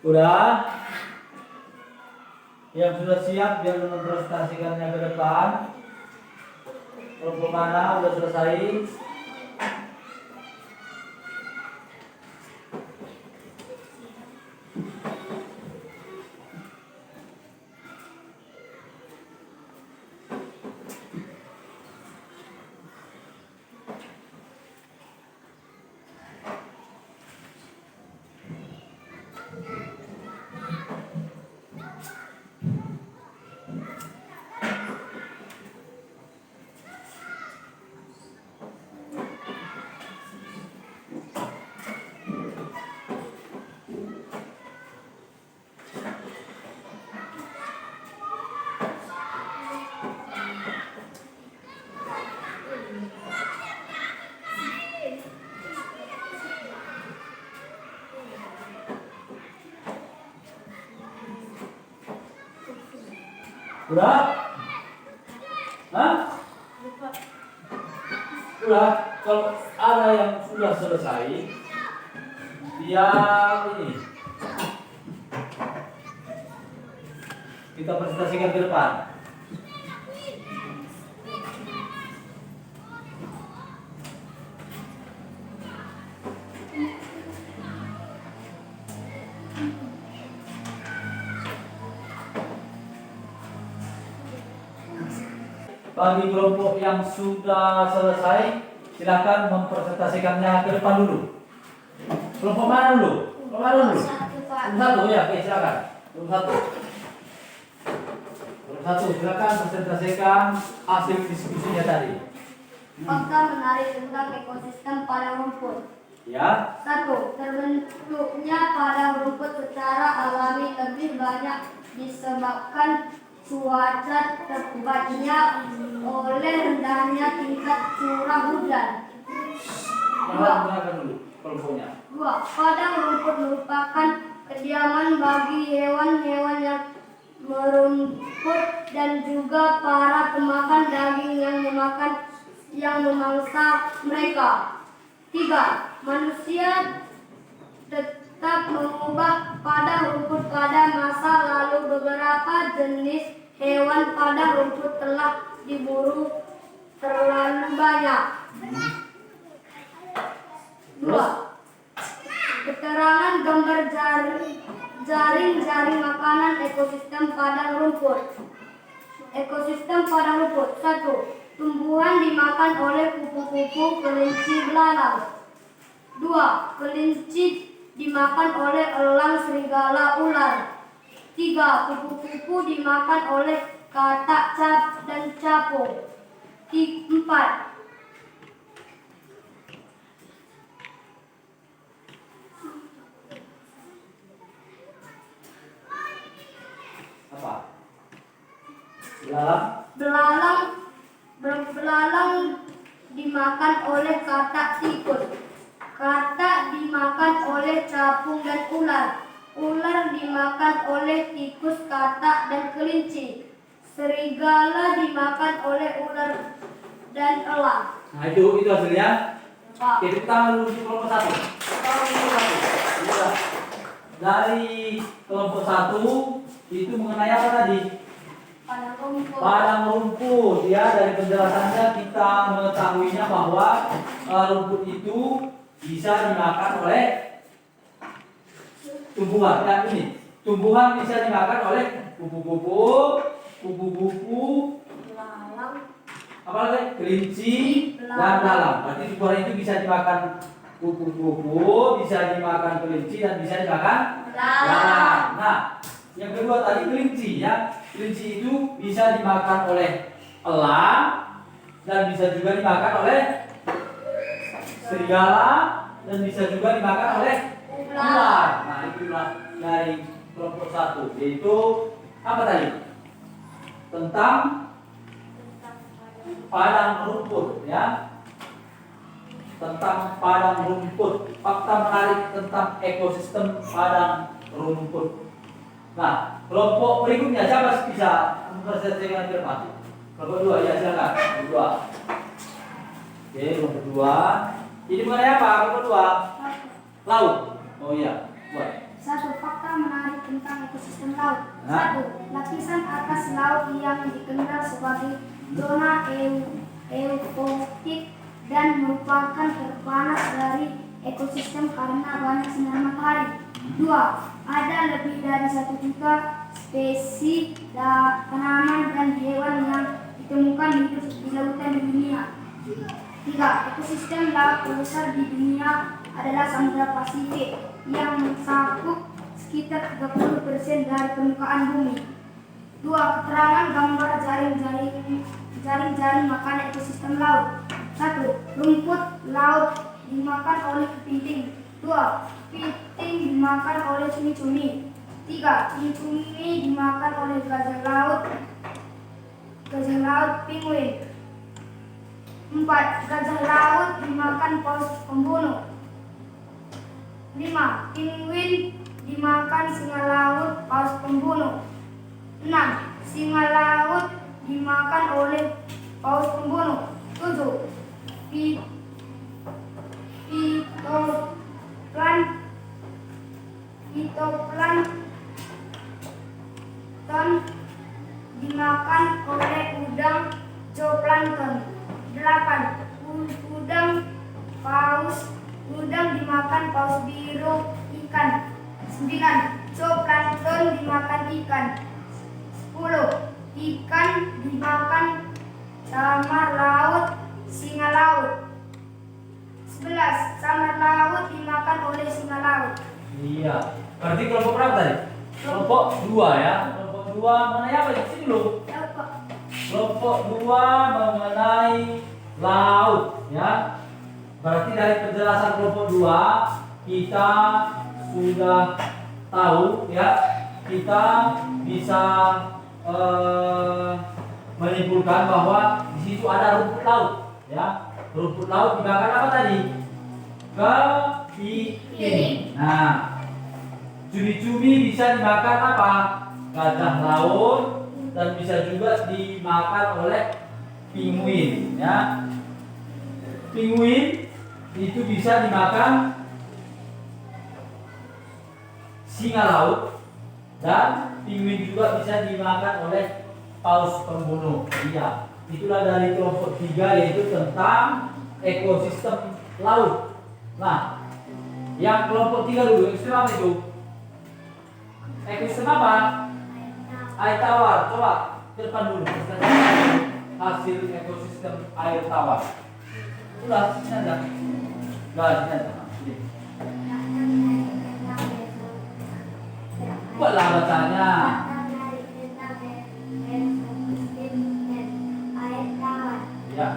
Udah? Yang sudah siap biar mempresentasikannya ke depan. Kelompok mana udah selesai? Udah? Hah? Udah. Kalau ada yang sudah selesai, dia ini kita presentasikan ke depan. Bagi kelompok yang sudah selesai, silakan mempresentasikannya ke depan dulu. Kelompok mana dulu? Kelompok mana dulu? Kelompok satu ya, oke silakan. Kelompok satu. Kelompok satu, silakan presentasikan hasil diskusinya tadi.
Fakta menarik tentang ekosistem padang rumput.
Ya.
1. Terbentuknya padang rumput secara alami lebih banyak disebabkan cuaca terkuatnya oleh rendahnya tingkat curah hujan.
Dengarkan dulu kelompoknya.
2. Padang rumput merupakan kediaman bagi hewan-hewan yang merumput dan juga para pemakan daging yang memangsa mereka. 3. Manusia tetap mengubah padang rumput pada masa lalu. Beberapa jenis hewan padang rumput telah diburu terlalu banyak. 2. Keterangan gambar jaring makanan ekosistem padang rumput. Ekosistem padang rumput. 1. Tumbuhan dimakan oleh kupu-kupu, kelinci, belalang. 2. Kelinci dimakan oleh elang, serigala, ular. 3. Kupu-kupu dimakan oleh katak, dan capung. 4.
Apa?
Belalang dimakan oleh katak, tikus. Katak dimakan oleh capung dan ular. Ular dimakan oleh tikus, katak, dan kelinci. Serigala dimakan oleh ular dan elang.
Nah itu hasilnya.
Pak.
Oke, kita dulu di kelompok satu. Dari kelompok satu itu mengenai apa tadi?
Padang rumput.
Padang rumput. Ya, dari penjelasannya kita mengetahuinya bahwa rumput itu bisa dimakan oleh tumbuhan. Ya, ini tumbuhan bisa dimakan oleh kupu-kupu,
Belalang.
apa lagi? Kelinci dan belalang. Berarti tumbuhan itu bisa dimakan kupu-kupu, bisa dimakan kelinci, dan bisa dimakan belalang. Nah, yang kedua tadi kelinci ya. Kelinci itu bisa dimakan oleh elang dan bisa juga dimakan oleh serigala dan bisa juga dimakan oleh ular. Nah, itulah dari kelompok satu, yaitu apa tadi? Tentang padang rumput ya. Tentang padang rumput, fakta menarik tentang ekosistem padang rumput. Nah, kelompok berikutnya siapa bisa mempresentasikan ke depan? Kelompok 2 ya, silakan. Kelompok 2. Oke, kelompok 2. Ini mengenai apa? Kelompok 2. Laut. Oh iya, buat.
1. Fakta menarik tentang ekosistem laut.
Nah.
1. Lapisan atas laut yang dikenal sebagai zona eutrofic dan merupakan terpanas dari ekosistem karena banyak sinar matahari. 2. Ada lebih dari 1 juta spesies tanaman dan hewan yang ditemukan hidup di lautan di dunia. 3. Ekosistem laut terbesar di dunia adalah Samudra Pasifik yang mencakup sekitar 30% dari permukaan bumi. 2. Keterangan gambar jaring makanan ekosistem laut. 1. Rumput laut dimakan oleh kepiting. 2. Kepiting dimakan oleh cumi-cumi. 3. Cumi-cumi dimakan oleh gajah laut, penguin. 4. Gajah laut dimakan paus pembunuh. 5. Penguin dimakan singa laut, paus pembunuh. 6. Singa laut dimakan oleh paus pembunuh. 7. Fitoplankton dimakan oleh udang zooplankton. 8. Udang dimakan paus biru ikan. 9. Zooplankton dimakan ikan. 10. Ikan dimakan samar laut, singa laut. 11. Samar laut dimakan oleh singa laut.
Iya. Berarti kelompok berapa tadi? Kelompok 2 ya. Kelompok 2 mengenai apa? Di sini dulu. Kelompok 2 mengenai laut ya. Berarti dari penjelasan kelompok 2 kita sudah tahu ya. Kita bisa menyimpulkan bahwa di situ ada rumput laut ya. Rumput laut dimakan apa tadi? Kepiting. Nah, cumi-cumi bisa dimakan apa? Gajah laut, dan bisa juga dimakan oleh penguin ya. Penguin itu bisa dimakan singa laut, dan penguin juga bisa dimakan oleh paus pembunuh. Iya, itulah dari kelompok 3, yaitu tentang ekosistem laut. Nah, yang kelompok 3 dulu, ekosistem apa itu? Ekosistem apa? Air tawar. Coba ke depan dulu. Hasil ekosistem air tawar. Udah, sini aja. Udah, sini aja. Buatlah bacanya. Ya.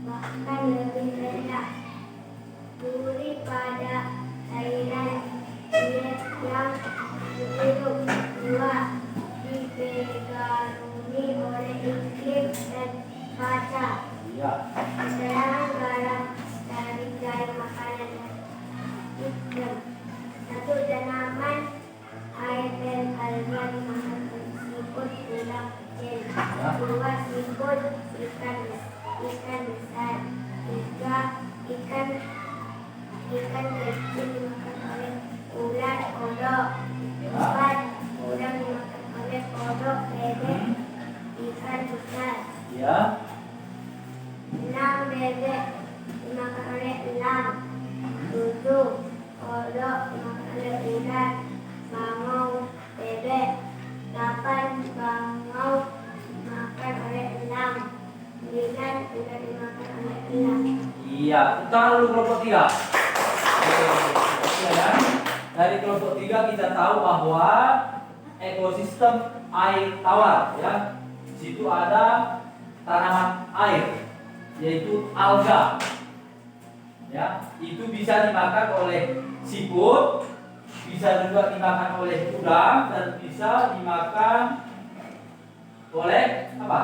Bahkan lebih rendah daripada cairan yang hidup. 2. Dipengaruhi oleh iklim dan cuaca.
Ya.
Sedang garam dari makanan dan iklim. 1. Tanaman air dan alga dimakan siput udang kecil. 2. Siput ikan besar. 3. Ikan kecil dimakan oleh ular kodok. 4. Udang dimakan oleh kodok, bebek, ikan besar.
Ya.
6. Bebek dimakan oleh elang. 7. Kodok dimakan oleh ular, bangau, bebek. 8. Bangau dimakan oleh elang. 9. Ular dimakan oleh elang.
Iya, kita dulu kelompok 3. Ya, dari kelompok 3 kita tahu bahwa ekosistem air tawar ya. Di situ ada tanaman air, yaitu alga. Ya, itu bisa dimakan oleh siput, bisa juga dimakan oleh udang, dan bisa dimakan oleh apa?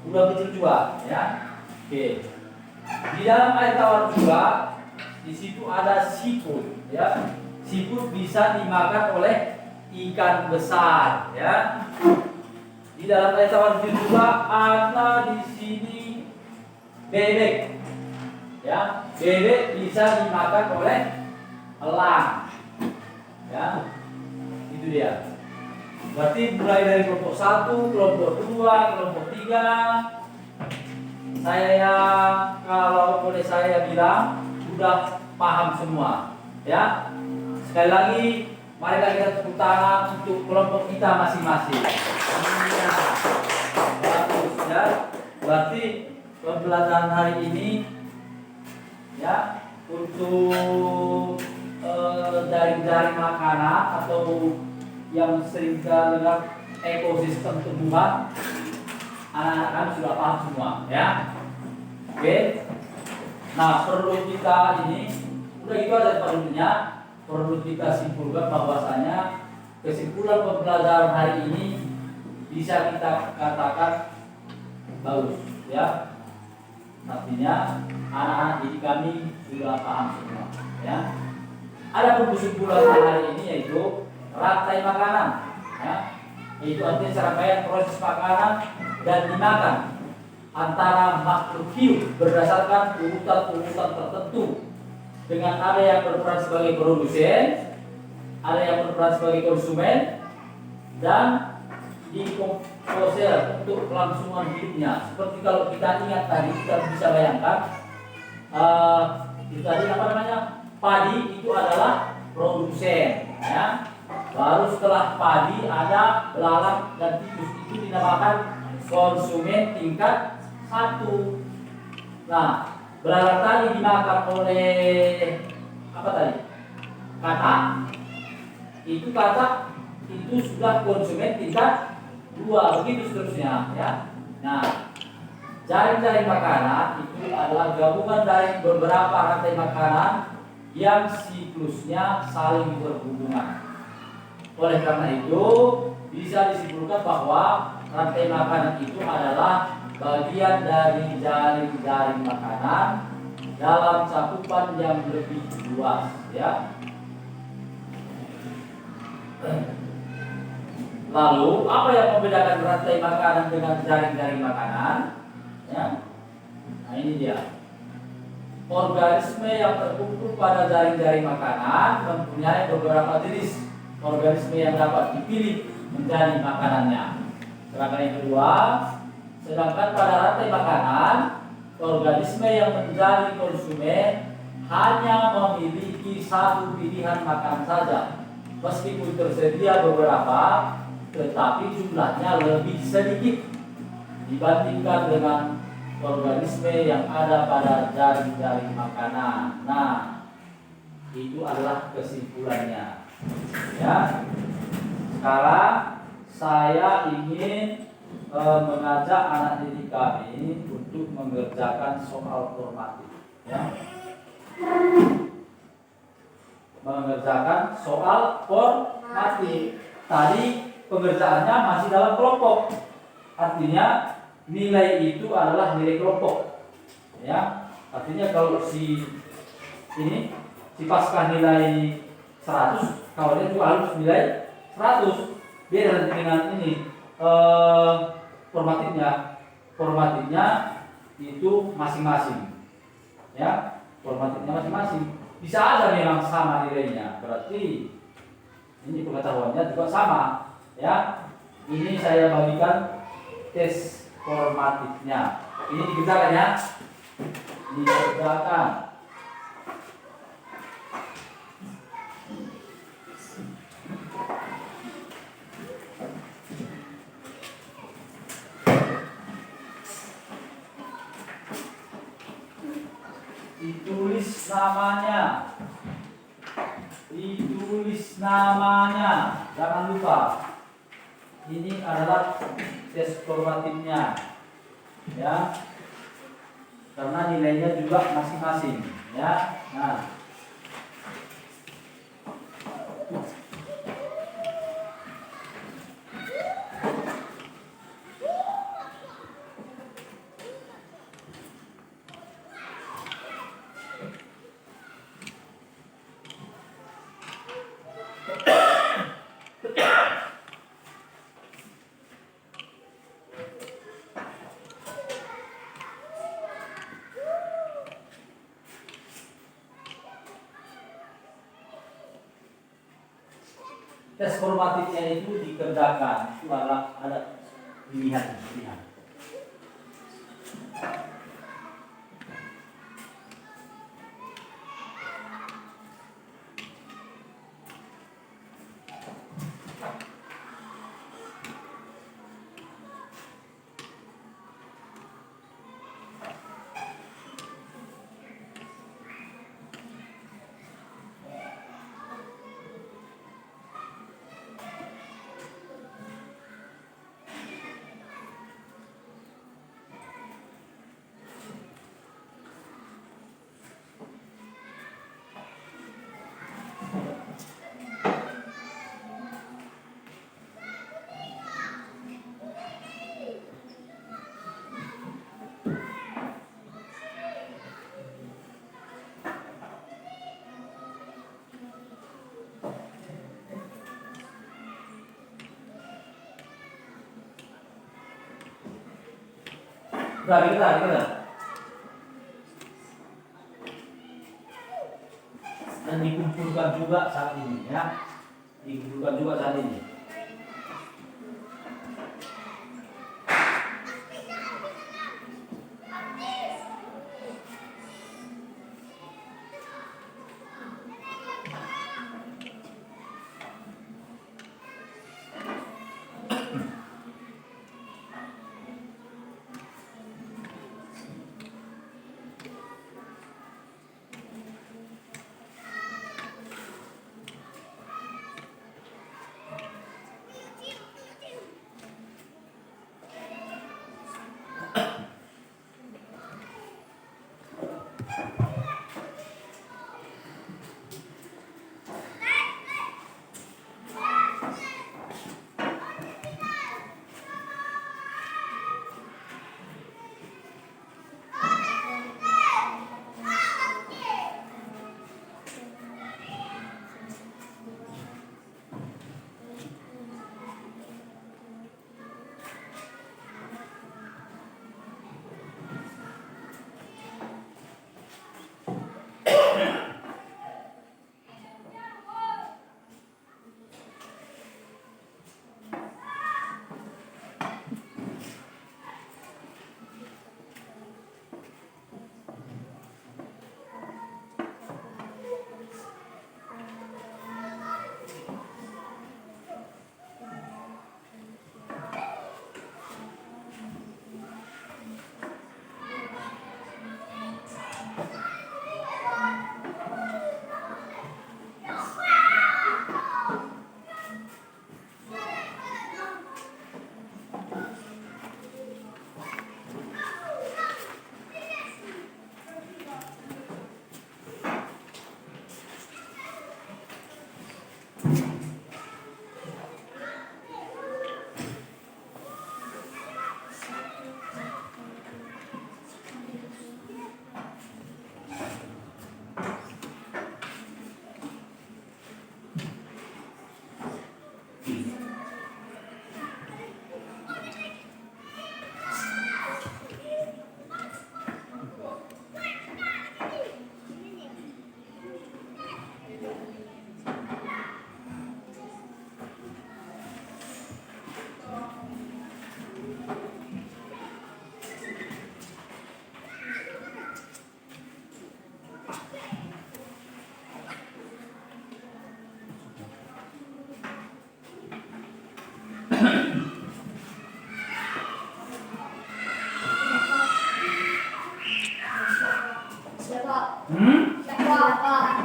Udang kecil juga, ya. Oke. Di dalam air tawar juga, di situ ada siput, ya. Siput bisa dimakan oleh ikan besar, ya. Di dalam air tawar juga ada di sini bebek, ya. Bebek bisa dimakan oleh elang, ya. Itu dia. Berarti mulai dari kelompok 1, kelompok 2, kelompok 3, saya kalau boleh saya bilang sudah paham semua, ya. Sekali lagi marilah kita tepuk tangan untuk kelompok kita masing-masing. Ya. Bagus ya. Berarti pembelajaran hari ini ya untuk jaring-jaring makanan atau yang sering kita dengar ekosistem tumbuhan, anak-anak kami sudah paham semua, ya. Oke. Nah, perlu kita ini udah itu aja perlunya, perlu kita simpulkan bahwasanya kesimpulan pembelajaran hari ini bisa kita katakan bagus, ya. Artinya anak-anak didik kami sudah paham semua. Ya. Ada kesimpulan hari ini yaitu rantai makanan. Ya. Itu artinya serangkaian proses makanan dan dimakan antara makhluk hidup berdasarkan urutan-urutan tertentu, dengan ada yang berperan sebagai produsen, ada yang berperan sebagai konsumen, dan dikomposer untuk kelangsungan hidupnya. Seperti kalau kita ingat tadi, kita bisa bayangkan itu tadi apa namanya, padi itu adalah produsen, ya. Baru setelah padi ada belalang dan tikus, itu dinamakan konsumen tingkat 1. Nah, belalang tadi dimakan oleh apa tadi? Katak. Itu katak itu sudah konsumen tingkat 2, begitu seterusnya, ya. Nah, jaring-jaring makanan itu adalah gabungan dari beberapa rantai makanan yang siklusnya saling berhubungan. Oleh karena itu, bisa disimpulkan bahwa rantai makanan itu adalah bagian dari jaring-jaring makanan dalam cakupan yang lebih luas, ya. Lalu, apa yang membedakan rantai makanan dengan jaring-jaring makanan? Ya. Nah, ini dia. Organisme yang terkumpul pada jaring-jaring makanan mempunyai beberapa jenis organisme yang dapat dipilih menjadi makanannya. Sedangkan yang kedua, sedangkan pada rantai makanan, organisme yang menjadi konsumen hanya memiliki satu pilihan makan saja. Meskipun tersedia beberapa, tetapi jumlahnya lebih sedikit dibandingkan dengan organisme yang ada pada jaring-jaring makanan. Nah, itu adalah kesimpulannya. Ya. Sekarang saya ingin mengajak anak didik kami untuk mengerjakan soal formatif. Ya. Mengerjakan soal formatif. Tadi pengerjaannya masih dalam kelompok. Artinya nilai itu adalah nilai kelompok. Ya. Artinya kalau si Pasca nilai 100, kawannya juga harus nilai 100. Beda dengan ini formatifnya itu masing-masing, ya, formatifnya masing-masing. Bisa aja memang sama nilainya, berarti ini pengetahuannya juga sama, ya. Ini saya bagikan tes formatifnya. Ini dikerjakan, ya, dikerjakan. Ditulis namanya, jangan lupa. Ini adalah tes formatifnya, ya, karena nilainya juga masing-masing, ya. Nah, tes formatifnya itu dikerjakan, itu adalah ada pilihan. kita. Dan dikumpulkan juga saat ini ya. Dikumpulkan juga saat ini.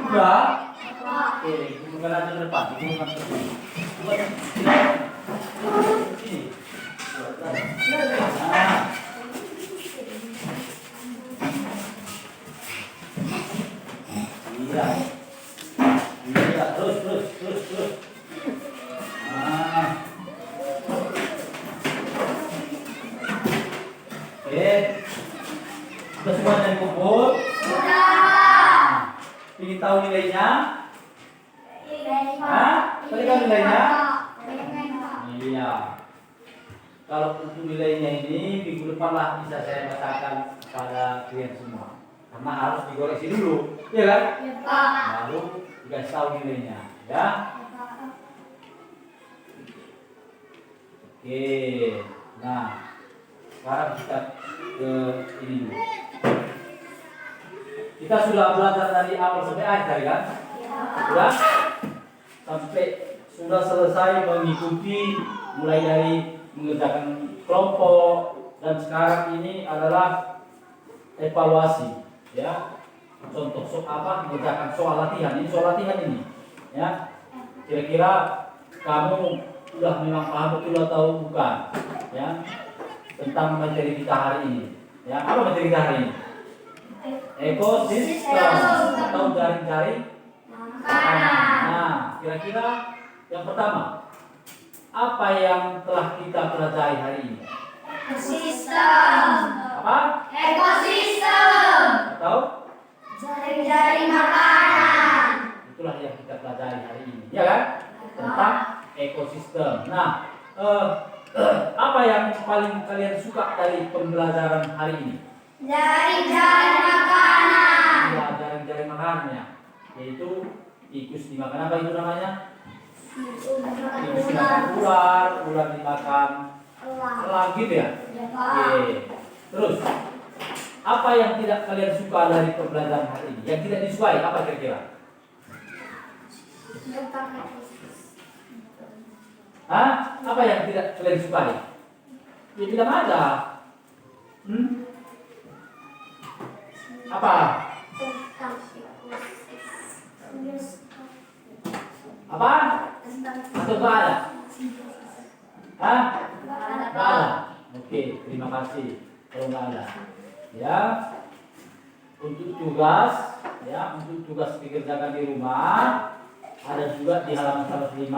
Udah. Oke, bukan aja ke depan, bukan ke depan. Ini. Nah. Iya. Iya, terus. Nah. Oke. Sudah semuanya dikumpul? Ingin tahu nilainya? Hah? Tadi tahu nilainya? Iya. Kalau untuk nilainya ini minggu depan lah bisa saya katakan pada kalian semua. Karena harus dikoreksi dulu, ya kan? Baru dikasih tahu nilainya, ya. Oke. Nah, sekarang kita ke ini dulu. Kita sudah belajar dari awal sampai akhir kan? Sudah? Sampai sudah selesai mengikuti mulai dari mengerjakan kelompok dan sekarang ini adalah evaluasi ya. Contoh mengerjakan soal latihan. Ini soal latihan ini ya. Kira-kira kamu sudah memang paham betul atau bukan ya tentang materi kita hari ini ya. Apa materi kita hari ini? Ekosistem atau jaring-jaring makanan. Nah, kira-kira yang pertama, apa yang telah kita pelajari hari ini?
Ekosistem.
Apa?
Ekosistem.
Atau
jaring-jaring makanan.
Itulah yang kita pelajari hari ini, ya kan? Tentang ekosistem. Nah, apa Apa yang paling kalian suka dari pembelajaran hari ini?
Jari-jari makanan.
Ya, jari-jari makannya, yaitu tikus dimakan apa itu namanya? Tikus dimakan ular, ular dimakan elang gitu ya? Oke. Terus, apa yang tidak kalian suka dari pembelajaran hari ini? Yang tidak disukai apa kira-kira? Hah? Apa yang tidak kalian sukai? Ya tidak ada. Apa? Apa? Atau nggak ada? Hah? Nggak ada. Oke, terima kasih. Kalau nggak ada, ya. Untuk tugas dikerjakan di rumah ada juga di halaman 105.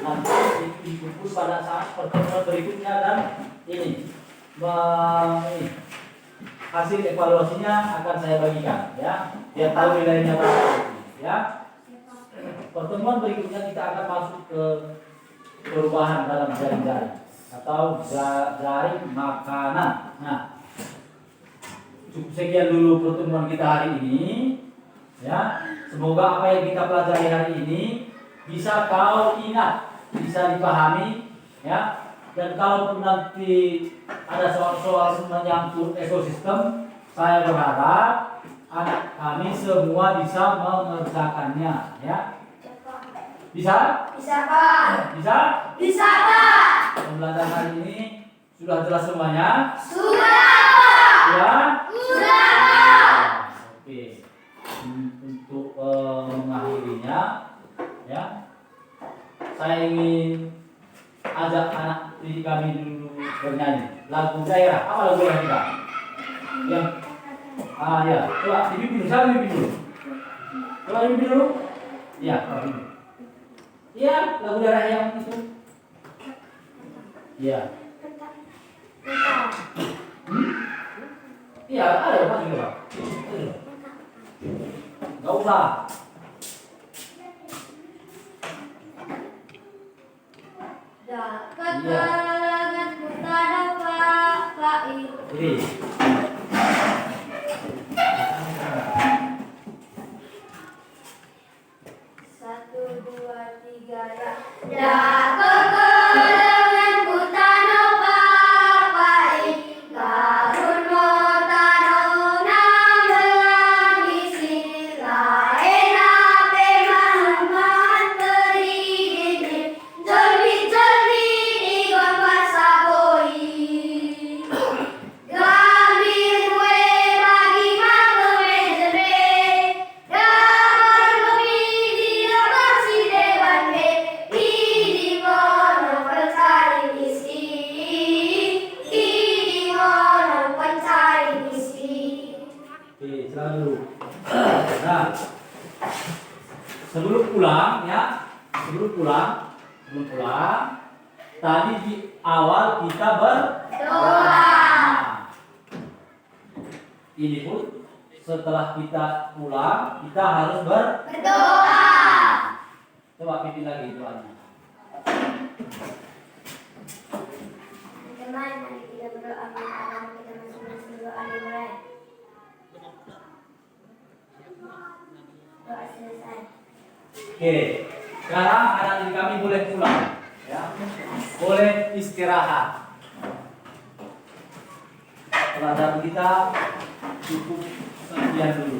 Nanti dikumpul pada saat pertemuan berikutnya dan ini hasil evaluasinya akan saya bagikan, ya. Biar tahu nilainya berapa, ya. Pertemuan berikutnya kita akan masuk ke perubahan dalam jari-jari atau jaring makanan. Nah, cukup sekian dulu pertemuan kita hari ini, ya. Semoga apa yang kita pelajari hari ini bisa kau ingat, bisa dipahami, ya. Dan kalaupun nanti ada soal-soal menyangkut ekosistem, saya berharap anak kami semua bisa mengerjakannya, ya. Bisa?
Bisa, Pak.
Bisa?
Bisa, Pak.
Pembelajaran hari ini sudah jelas semuanya?
Sudah, Pak.
Ya?
Sudah, Pak.
Oke. Untuk mengakhirinya, ya, saya ingin ajak anak didik kami dulu bernyanyi lagu daerah. Apa lagu daerah kita? Yang ya, coba dibimbing dulu, saya bimbing dulu. Coba bimbing dulu. Iya, coba bimbing. Iya, lagu daerah yang itu. Iya. Iya, ada Pak juga, Pak. Enggak usah.
Keterangan utara Pak
Jadi.
Satu, dua, tiga, ya. Keterangan utara Pak Garun motano namelang isi lain ape manuman beri jolbi ikon pasapoi gambil kue bagi mangkeme gambar kopi di lokasi dewan be idi mono pencari isi
Oke, silakan dulu. Nah, sebelum pulang, sebelum pulang, tadi di awal kita
doa.
Nah, ini pun setelah kita pulang, kita harus
Berdoa.
Coba pimpin lagi doanya.
Teman, mari kita berdoa minta kita masing-masing doa dimulai. Doa selesai.
Oke, sekarang anak didik kami boleh pulang, ya, boleh istirahat. Pelajaran kita cukup sekian dulu.